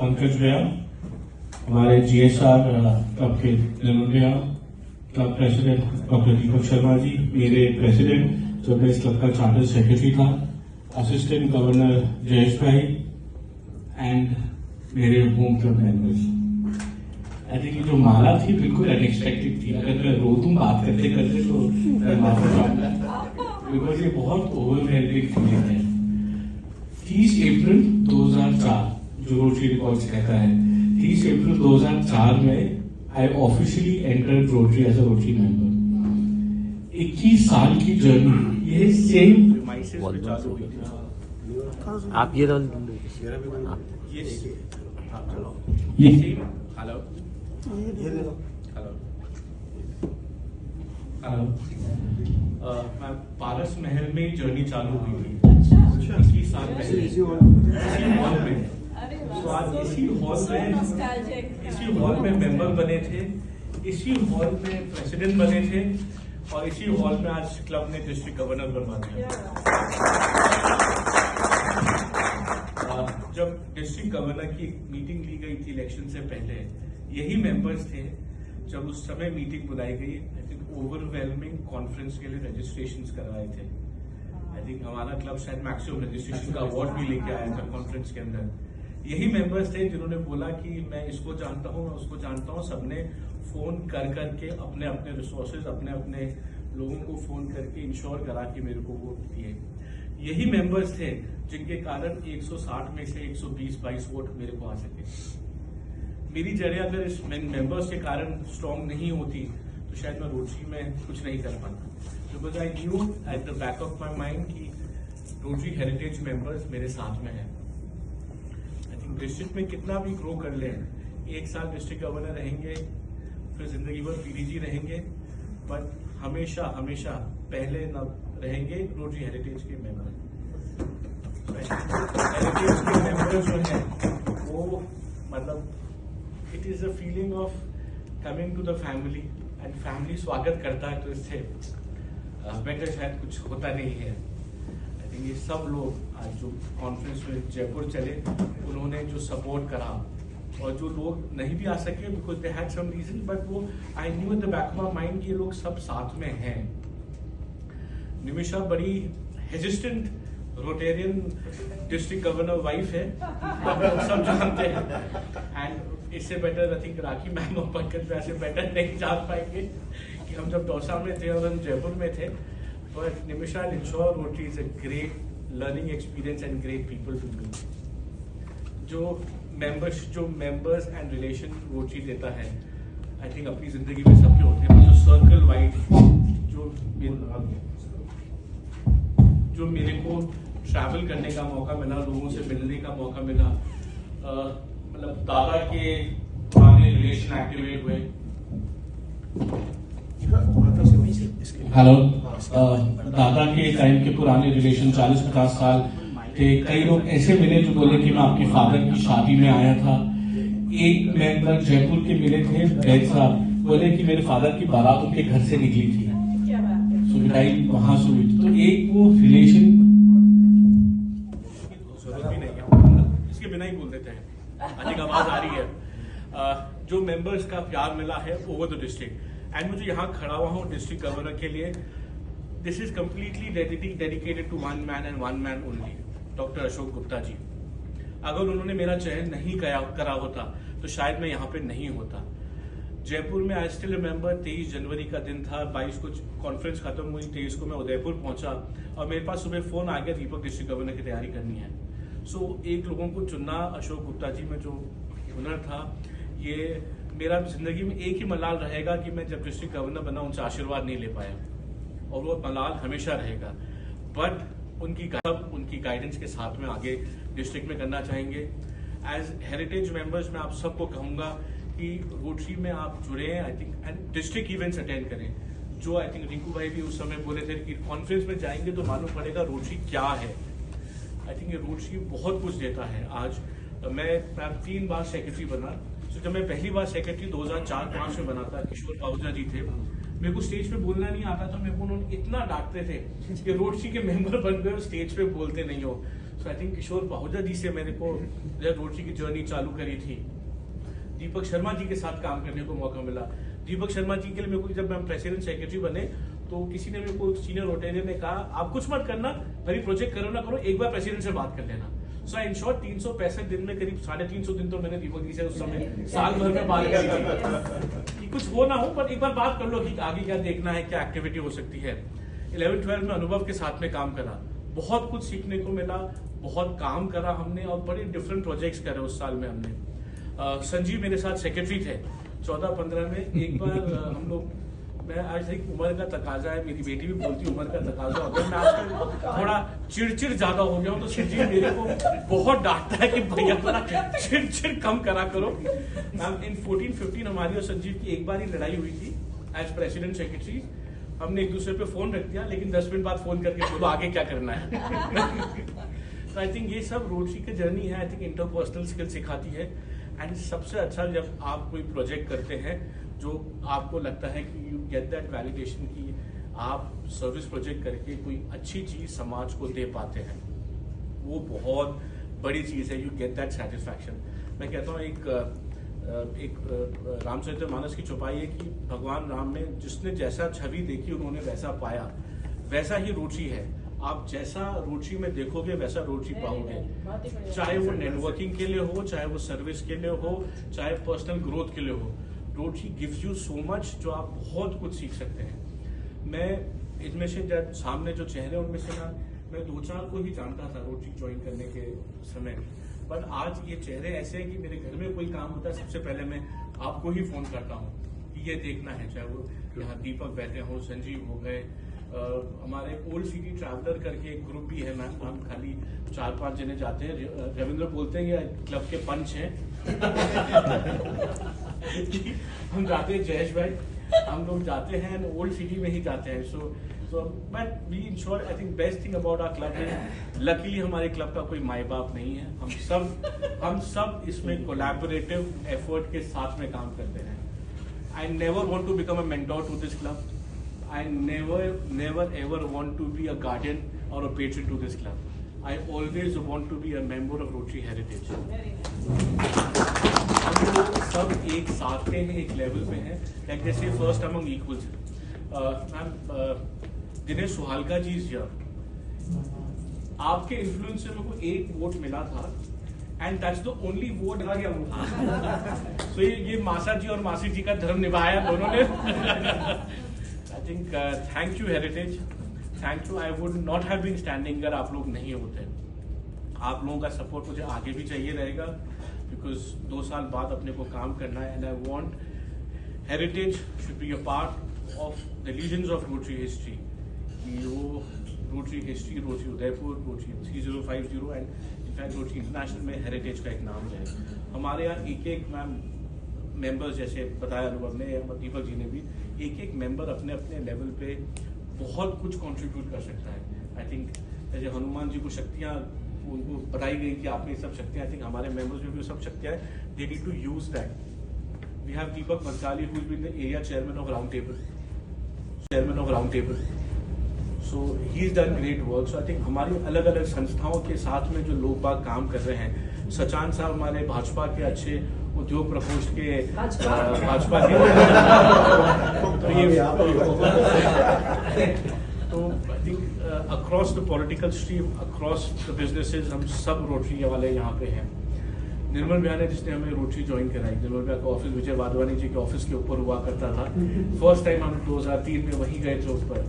पंकज भैया, हमारे GSR club के निर्मल भैया, club president doctor Deepak Sharma ji, मेरे प्रेसिडेंट जो मैं इस क्लब का चार्टर सेक्रेटरी था, असिस्टेंट गवर्नर जयेश भाई एंड मेरे home club members. I think ये जो माला थी बिल्कुल अनएक्सपेक्टेड थी। अगर मैं रो दूं बात करते करते तो मैं माफी चाहूंगा, बिकॉज ये बहुत ओवरवेलमिंग फीलिंग है। 30 अप्रैल 2004 जो रोटरी रिकॉर्ड्स कहता है, 30 अप्रैल 2004 में I officially entered Rotary as a Rotary member. 21 साल की जर्नी ये सेम चालू हुई थी। आप ये रोल ये हेलो मैं पारस महल में जर्नी चालू हुई थी 21 साल पहले इसी हॉल में। तो आज इसी हॉल में मेंबर बने थे, इसी हॉल में प्रेसिडेंट बने थे और इसी हॉल में आज क्लब ने डिस्ट्रिक्ट गवर्नर बनवा दिया। जब डिस्ट्रिक्ट गवर्नर की मीटिंग ली गई थी इलेक्शन से पहले, यही मेंबर्स थे जब उस समय मीटिंग बुलाई गई। आई थिंक ओवरवेलमिंग कॉन्फ्रेंस के लिए रजिस्ट्रेशंस करवाए थे। आई थिंक हमारा क्लब शायद मैक्सिमम रजिस्ट्रेशन का अवार्ड भी लेके आया था कॉन्फ्रेंस के अंदर। यही मेंबर्स थे जिन्होंने बोला कि मैं इसको जानता हूँ, मैं उसको जानता हूँ। सबने फोन कर करके अपने अपने रिसोर्सेज, अपने अपने लोगों को फोन करके इंश्योर करा कि मेरे को वोट दिए। यही मेंबर्स थे जिनके कारण 160 में से 120-22 वोट मेरे को आ सके। मेरी जड़ें अगर इस मेंबर्स के कारण स्ट्रांग नहीं होती तो शायद मैं रोटरी में कुछ नहीं कर पाता, because I knew at the back of my mind कि रोटरी हेरिटेज मेंबर्स मेरे साथ में है। आई थिंक डिस्ट्रिक्ट में कितना भी ग्रो कर ले, 1 साल डिस्ट्रिक्ट गवर्नर रहेंगे, फिर जिंदगी भर PDG रहेंगे, बट हमेशा हमेशा पहले न रहेंगे रोटरी हेरिटेज के मेंबर। हेरिटेज के मेंबर जो है वो मतलब it is a feeling of coming to the family, and family स्वागत करता है तो इससे बेटर शायद कुछ होता नहीं है। आई थिंक ये सब लोग आज जो कॉन्फ्रेंस में जयपुर चले, उन्होंने जो सपोर्ट करा, और जो लोग नहीं भी आ सके because they had some reason, but वो I knew at the back of my mind ये लोग सब साथ में हैं। निमिषा बड़ी hesitant Rotarian district governor wife है, सब जानते हैं। एंड इससे better I think Rakhi ma'am और पंकज भैया से बेटर नहीं जान पाएंगे कि हम जब दौसा में थे और हम जयपुर में थे। But Nimisha ensure rotary is a great learning experience and great people to meet. जो मेंबर्स एंड रिलेशन रोटरी देता है, आई थिंक अपनी जिंदगी में सबके होते हैं, जो सर्कल वाइड जो मेरे को ट्रैवल करने का मौका मिला, लोगों से मिलने का मौका मिला, मतलब दादा के पुराने रिलेशन एक्टिवेट हुए। हेलो, दादा के टाइम के पुराने रिलेशन 40-50 साल थे। कई लोग ऐसे मिले जो बोले कि मैं आपके फादर की शादी में आया था। एक मेंबर जयपुर के मिले थे, बैद साहब, बोले कि मेरे फादर की बारात उनके घर से निकली थी, सुविधाई वहां से हुई थी। तो एक वो रिलेशन इसके बिना ही बोल देते हैं। अधिक आवाज आ रही है। जो मेंबर्स का प्यार मिला है ओवर द डिस्ट्रिक्ट, एंड मुझे यहाँ खड़ा हुआ हूँ डिस्ट्रिक्ट गवर्नर के लिए। This is completely dedicated to one man and one man only, doctor Ashok Gupta ji. अगर उन्होंने मेरा चयन नहीं करा होता तो शायद मैं यहाँ पे नहीं होता। जयपुर में आई स्टिल रिमेंबर 23 जनवरी का दिन था, 22 को कॉन्फ्रेंस खत्म हुई, 23 को मैं उदयपुर पहुंचा और मेरे पास सुबह फोन आ गया, दीपक डिस्ट्रिक्ट गवर्नर की तैयारी करनी है। सो एक लोगों को चुनना, अशोक गुप्ता जी में जो हुनर था, ये मेरा जिंदगी में एक ही मलाल रहेगा कि मैं जब डिस्ट्रिक्ट गवर्नर बना उनसे आशीर्वाद नहीं ले पाया, और वो मलाल हमेशा रहेगा। बट उनकी गाइडेंस के साथ में आगे डिस्ट्रिक्ट में करना चाहेंगे। एज हेरिटेज मेंबर्स मैं आप सबको कहूंगा कि रोटरी में आप जुड़े हैं, I think, and district events attend करें। जो आई थिंक रिंकू भाई भी उस समय बोले थे कि कॉन्फ्रेंस में जाएंगे तो मालूम पड़ेगा रोटरी क्या है। आई थिंक ये रोटरी बहुत कुछ देता है। आज मैं 3 बार सेक्रेटरी बना। तो जब मैं पहली बार सेक्रेटरी 2004-05 में बना था, किशोर पाहुजा जी थे, मेरे को स्टेज पे बोलना नहीं आता था। मेरे को उन्होंने इतना डांटते थे कि रोटरी के मेंबर बन गए और स्टेज पे बोलते नहीं हो। सो आई थिंक किशोर पाहुजा जी से मेरे को जब रोटरी की जर्नी चालू करी थी, दीपक शर्मा जी के साथ काम करने को मौका मिला। दीपक शर्मा जी के लिए मेरे को जब मैं प्रेसिडेंट सेक्रेटरी बने तो किसी ने मेरे को सीनियर रोटेरियन ने कहा आप कुछ मत करना, भले प्रोजेक्ट करो ना करो, एक बार प्रेसिडेंट से बात कर लेना। सो इन शॉर्ट 365 दिन में करीब 350 दिन तो मैंने दीपक जी से उस समय साल भर में बात करी थी कि कुछ हो ना हो पर एक बार बात कर लो कि आगे क्या देखना है, क्या एक्टिविटी हो सकती है। 11-12 में अनुभव के साथ में काम करा, बहुत कुछ सीखने को मिला, बहुत काम करा हमने और बड़े डिफरेंट प्रोजेक्ट्स करे उस साल में हमने। संजीव मेरे साथ सेक्रेटरी थे 14-15 में। एक बार हम लोग, मैं आज एक उम्र का तकाजा है, मेरी बेटी भी बोलती उम्र का तकाजा, अगर मैं आजकल थोड़ा चिड़चिड़ ज्यादा हो गया हूँ तो संजीव मेरे को बहुत डांटता है कि भैया थोड़ा चिड़चिड़ कम करा करो। मैम इन 14-15 हमारी और संजीव की एक बार ही लड़ाई हुई थी एज प्रेसिडेंट सेक्रेटरी। हमने एक दूसरे पे फोन रख दिया, लेकिन 10 मिनट बाद फोन करके बोलो आगे क्या करना है। तो आई थिंक ये सब रोटरी की जर्नी है। आई थिंक इंटरपर्सनल स्किल सिखाती है। एंड सबसे अच्छा जब आप कोई प्रोजेक्ट करते हैं जो आपको लगता है कि यू गेट दैट वैलिडेशन कि आप सर्विस प्रोजेक्ट करके कोई अच्छी चीज समाज को दे पाते हैं, वो बहुत बड़ी चीज है। You get that satisfaction. मैं कहता हूँ एक रामचरितमानस की चौपाई है कि भगवान राम ने जिसने जैसा छवि देखी उन्होंने वैसा पाया, वैसा ही रोटरी है। आप जैसा रोटरी में देखोगे वैसा रोटरी पाओगे, चाहे वो नेटवर्किंग के लिए हो, चाहे वो सर्विस के लिए हो, चाहे पर्सनल ग्रोथ के लिए हो। Rotary gives you so much जो आप बहुत कुछ सीख सकते हैं। मैं इनमें से जब सामने जो चेहरे उनमें से ना मैं 2-4 को ही जानता था रोटरी ज्वाइन करने के समय, पर आज ये चेहरे ऐसे हैं कि मेरे घर में कोई काम होता है सबसे पहले मैं आपको ही फोन करता हूँ कि ये देखना है। चाहे वो यहाँ दीपक बैठे हो, संजीव हो गए, हमारे ओल्ड सिटी ट्रैवलर करके एक ग्रुप भी है मैम, हम खाली 4-5 जने जाते हैं। रविंद्र बोलते हैं ये क्लब के पंच हैं। हम जाते हैं, जयेश भाई, हम लोग जाते हैं ओल्ड सिटी में ही जाते हैं। So but we in short I think best thing about our club है लकीली हमारे क्लब का कोई माई बाप नहीं है। हम सब इसमें कोलैबोरेटिव एफर्ट के साथ में काम करते हैं। I never want to become a mentor to this club. I never ever want to be a guardian or a patron to this club. I always want to be a member of Rotary Heritage. हम लोग सब एक साथ में हैं, एक level पे हैं, like they say first among equals. Ma'am Dinesh Suhalka ji is here. आपके इन्फ्लुएंस से मेरे को एक वोट मिला था and that's the only vote आ गया। सो ये मासा जी और मासी जी का धर्म निभाया दोनों ने। I think thank you Heritage, thank you. I would not have been standing अगर आप लोग नहीं होते। आप लोगों का सपोर्ट मुझे आगे भी चाहिए रहेगा because 2 साल बाद अपने को काम करना है and I want Heritage should be a part of the legends of Rotary history. वो Rotary history, Rotary Udaipur, Rotary 3050 and in fact Rotary International में Heritage का एक नाम है। हमारे यहाँ एक मैम मेंबर्स जैसे बताया अनुभव ने, दीपक जी ने भी, एक मेंबर अपने अपने लेवल पे बहुत कुछ कंट्रीब्यूट कर सकता है। आई थिंक जैसे हनुमान जी को शक्तियाँ उनको बताई गई कि आप में सब शक्तियाँ, आई थिंक हमारे मेंबर्स में भी सब शक्तियाँ हैं। They need to use that. We have Deepak Bansali who is been the area chairman of round table. So he is done great work. So I think हमारी अलग अलग संस्थाओं के साथ में जो लोग बाग काम कर रहे हैं, सचान साहब हमारे भाजपा के अच्छे उद्योग प्रकोष्ठ के भाजपा के तो I think across the political stream, across the businesses, हम सब रोटरी वाले यहाँ पे हैं। निर्मल भैया ने जिसने हमें रोटरी ज्वाइन कराई, निर्मल भैया का ऑफिस विजय वाधवानी जी के ऑफिस के ऊपर हुआ करता था। फर्स्ट टाइम हम 2003 में वहीं गए थे उस पर।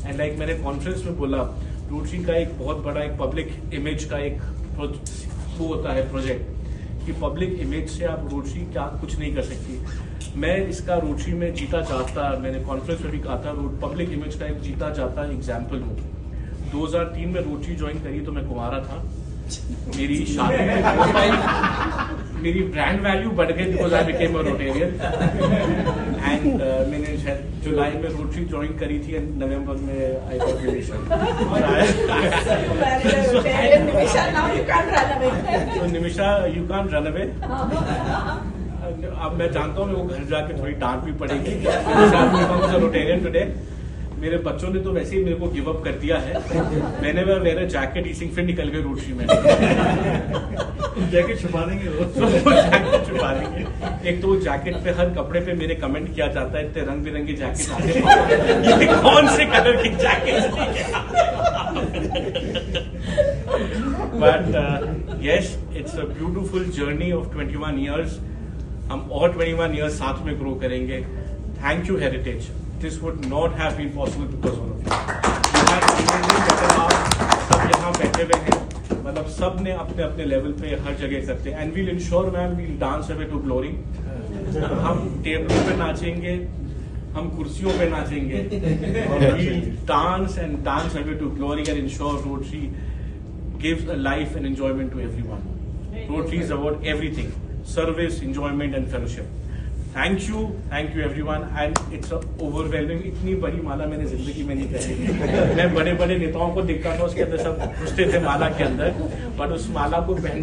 एंड लाइक मैंने कॉन्फ्रेंस में बोला, रोटरी का एक बहुत बड़ा एक पब्लिक इमेज का एक वो होता है प्रोजेक्ट कि पब्लिक इमेज से आप रोटरी क्या कुछ नहीं कर सकती। मैं इसका रोटरी में जीता जाता, मैंने कॉन्फ्रेंस में भी कहा था, पब्लिक इमेज का एक जीता जाता एग्जाम्पल हूँ। 2003 में रोटरी ज्वाइन करी तो मैं कुंवारा था। मेरी शादी में मेरी ब्रांड वैल्यू बढ़ गई because I became a Rotarian. And मैंने शायद जुलाई में रोटरी ज्वाइन करी थी एंड नवंबर में I got Nimisha. Nimisha you can't run away. अब मैं जानता हूँ मेरे को घर जाके थोड़ी डांट भी पड़ेगी रोटेरियन टुडे, मेरे बच्चों ने तो वैसे ही मेरे को गिव अप कर दिया है। मैंने वह मेरा जैकेट इसी फिर निकल गए रोटरी में। जैकेट छुपा देंगे वो। जैकेट छुपा देंगे। एक तो वो जैकेट पे हर कपड़े पे मेरे कमेंट किया जाता है, इतने रंग बिरंगे जैकेट आते हैं, ये कौन से कलर की jacket? But yes, it's a beautiful journey of 21 years. हम और 21 ईयर्स साथ में ग्रो करेंगे। Thank you heritage, this would not have been possible because of सब यहाँ बैठे हुए हैं, मतलब सब ने अपने अपने लेवल पे हर जगह करते हैं। And we'll ensure ma'am we'll dance away to glory. हम टेबलों पे नाचेंगे, हम कुर्सियों पे नाचेंगे, we'll dance and dance away to glory and ensure Rotary gives a life and enjoyment to everyone. Rotary is about everything, service, enjoyment and fellowship. Thank you everyone. And it's overwhelming. इतनी बड़ी माला मैंने जिंदगी में नहीं पहनी। मैं बड़े बड़े नेताओं को देखता था, उसके अंदर सब घुसते थे माला के अंदर, बट उस माला को पहन